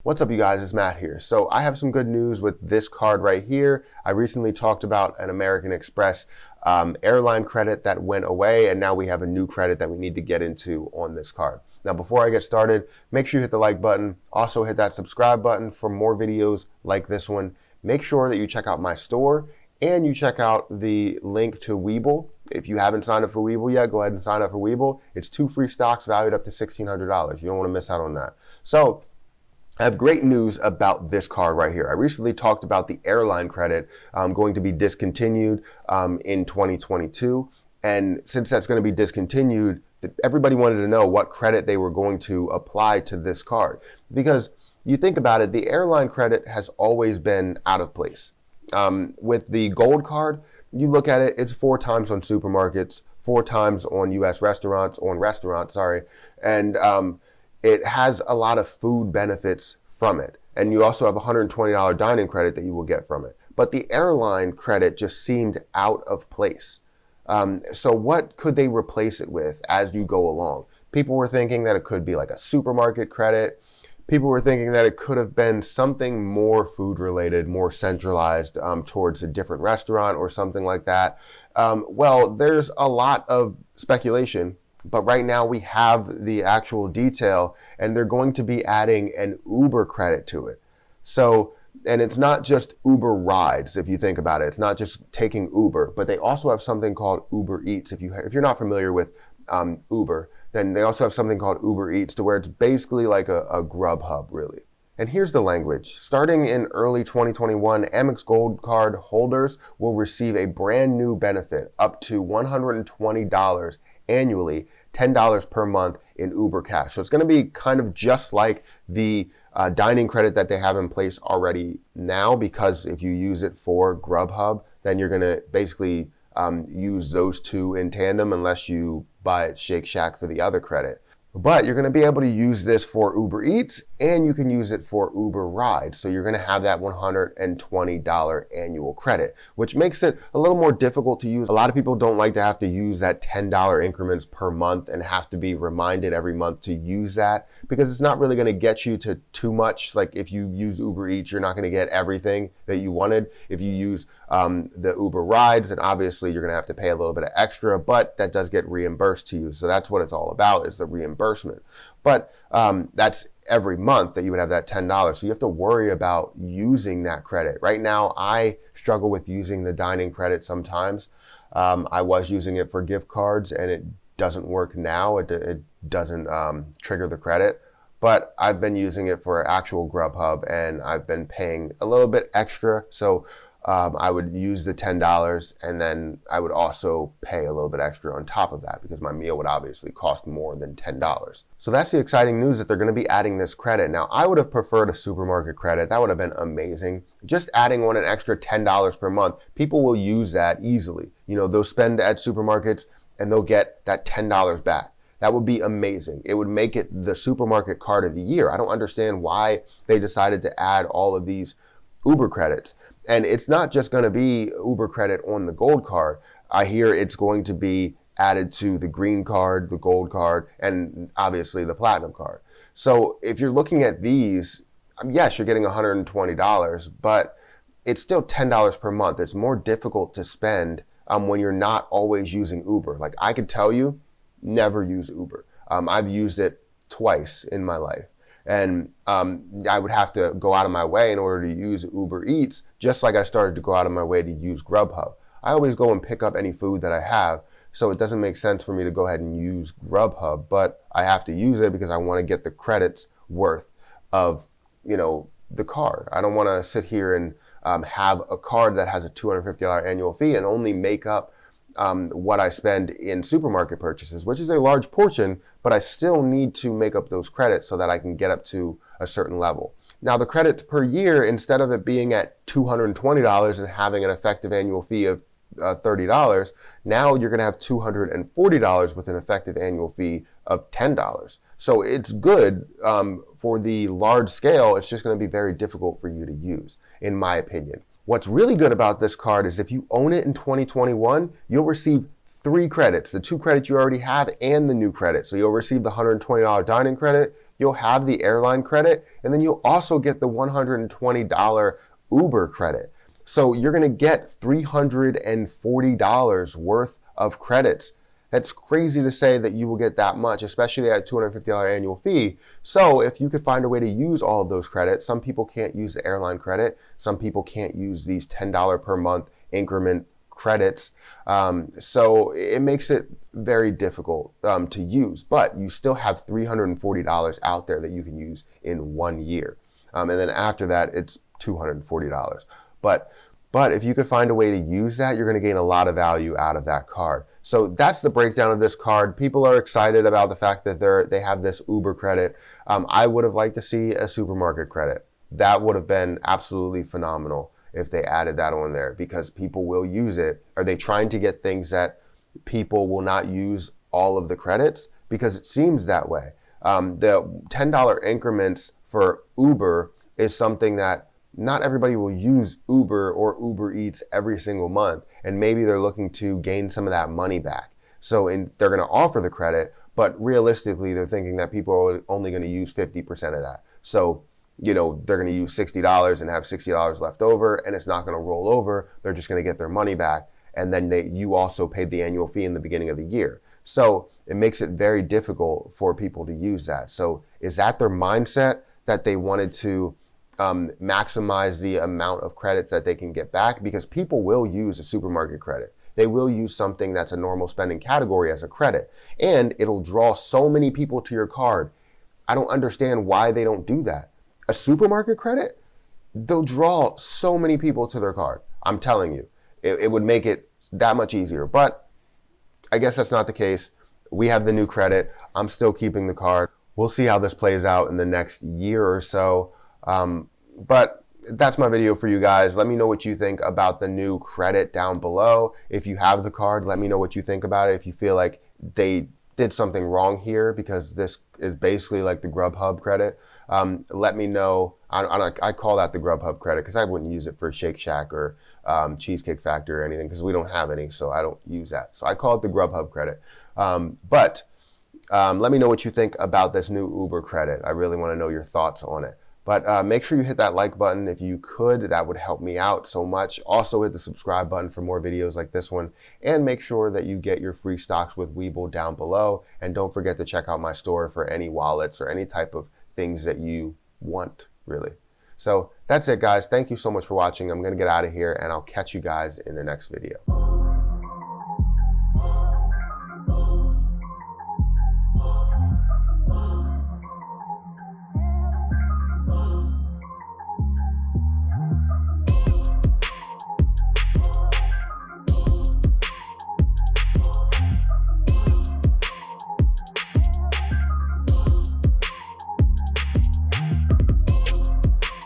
What's up, you guys? It's Matt here. So I have some good news with this card right here. I recently talked about an American Express airline credit that went away, and now we have a new credit that we need to get into on this card. Now, before I get started, make sure you hit the like button. Also hit that subscribe button for more videos like this one. Make sure that you check out my store and you check out the link to Webull. If you haven't signed up for Webull yet, go ahead and sign up for Webull. It's 2 free stocks valued up to $1,600. You don't want to miss out on that. So I have great news about this card right here. I recently talked about the airline credit going to be discontinued in 2022. And since that's going to be discontinued, everybody wanted to know what credit they were going to apply to this card. Because you think about it, the airline credit has always been out of place. With the gold card, you look at it, it's 4 times on supermarkets, 4 times on US restaurants, and it has a lot of food benefits from it. And you also have a $120 dining credit that you will get from it. But the airline credit just seemed out of place. So what could they replace it with as you go along? People were thinking that it could be like a supermarket credit. People were thinking that it could have been something more food related, more centralized towards a different restaurant or something like that. Well, there's a lot of speculation, but right now we have the actual detail, and they're going to be adding an Uber credit to it. So, and it's not just Uber rides, if you think about it. It's not just taking Uber, but they also have something called Uber Eats. If you're not familiar with Uber, then they also have something called Uber Eats, to where it's basically like a Grubhub, really. And here's the language. Starting in early 2021, Amex Gold Card holders will receive a brand new benefit up to $120 annually, $10 per month in Uber Cash. So it's going to be kind of just like the dining credit that they have in place already now, because if you use it for Grubhub, then you're going to basically use those two in tandem unless you buy at Shake Shack for the other credit. But you're going to be able to use this for Uber Eats, and you can use it for Uber Rides. So you're going to have that $120 annual credit, which makes it a little more difficult to use. A lot of people don't like to have to use that $10 increments per month and have to be reminded every month to use that, because it's not really going to get you to too much. Like if you use Uber Eats, you're not going to get everything that you wanted. If you use the Uber Rides, then obviously you're going to have to pay a little bit of extra, but that does get reimbursed to you. So that's what it's all about, is the reimbursement. But that's every month that you would have that $10. So you have to worry about using that credit. Right now, I struggle with using the dining credit sometimes. I was using it for gift cards, and it doesn't work now. It doesn't trigger the credit. But I've been using it for actual Grubhub, and I've been paying a little bit extra. So I would use the $10, and then I would also pay a little bit extra on top of that, because my meal would obviously cost more than $10. So that's the exciting news, that they're going to be adding this credit. Now, I would have preferred a supermarket credit. That would have been amazing. Just adding on an extra $10 per month, people will use that easily. You know, they'll spend at supermarkets and they'll get that $10 back. That would be amazing. It would make it the supermarket card of the year. I don't understand why they decided to add all of these Uber credits. And it's not just going to be Uber credit on the gold card. I hear it's going to be added to the green card, the gold card, and obviously the platinum card. So if you're looking at these, yes, you're getting $120, but it's still $10 per month. It's more difficult to spend when you're not always using Uber. Like, I could tell you, never use Uber. I've used it twice in my life. And I would have to go out of my way in order to use Uber Eats, just like I started to go out of my way to use Grubhub. I always go and pick up any food that I have, so it doesn't make sense for me to go ahead and use Grubhub, but I have to use it because I want to get the credits worth of, the card. I don't want to sit here and have a card that has a $250 annual fee and only make up what I spend in supermarket purchases, which is a large portion, but I still need to make up those credits so that I can get up to a certain level. Now, the credits per year, instead of it being at $220 and having an effective annual fee of $30, now you're going to have $240 with an effective annual fee of $10. So it's good for the large scale. It's just going to be very difficult for you to use, in my opinion. What's really good about this card is if you own it in 2021, you'll receive 3 credits, the 2 credits you already have and the new credit. So you'll receive the $120 dining credit, you'll have the airline credit, and then you'll also get the $120 Uber credit. So you're going to get $340 worth of credits. That's crazy to say that you will get that much, especially at a $250 annual fee. So if you could find a way to use all of those credits, some people can't use the airline credit. Some people can't use these $10 per month increment credits. So it makes it very difficult to use, but you still have $340 out there that you can use in 1 year. And then after that, it's $240. But if you could find a way to use that, you're going to gain a lot of value out of that card. So that's the breakdown of this card. People are excited about the fact that they have this Uber credit. I would have liked to see a supermarket credit. That would have been absolutely phenomenal if they added that on there, because people will use it. Are they trying to get things that people will not use all of the credits? Because it seems that way. The $10 increments for Uber is something that not everybody will use Uber or Uber Eats every single month, and maybe they're looking to gain some of that money back. So they're going to offer the credit, but realistically, they're thinking that people are only going to use 50% of that. So, they're going to use $60 and have $60 left over, and it's not going to roll over. They're just going to get their money back, and then you also paid the annual fee in the beginning of the year. So it makes it very difficult for people to use that. So is that their mindset, that they wanted to maximize the amount of credits that they can get back? Because people will use a supermarket credit. They will use something that's a normal spending category as a credit, and it'll draw so many people to your card. I don't understand why they don't do that. A supermarket credit, they'll draw so many people to their card. I'm telling you, it would make it that much easier. But I guess that's not the case. We have the new credit. I'm still keeping the card. We'll see how this plays out in the next year or so. But that's my video for you guys. Let me know what you think about the new credit down below. If you have the card, let me know what you think about it. If you feel like they did something wrong here, because this is basically like the Grubhub credit, let me know. I call that the Grubhub credit because I wouldn't use it for Shake Shack or Cheesecake Factory or anything, because we don't have any, so I don't use that. So I call it the Grubhub credit. But let me know what you think about this new Uber credit. I really want to know your thoughts on it. But make sure you hit that like button if you could. That would help me out so much. Also hit the subscribe button for more videos like this one. And make sure that you get your free stocks with Webull down below. And don't forget to check out my store for any wallets or any type of things that you want, really. So that's it, guys. Thank you so much for watching. I'm going to get out of here, and I'll catch you guys in the next video.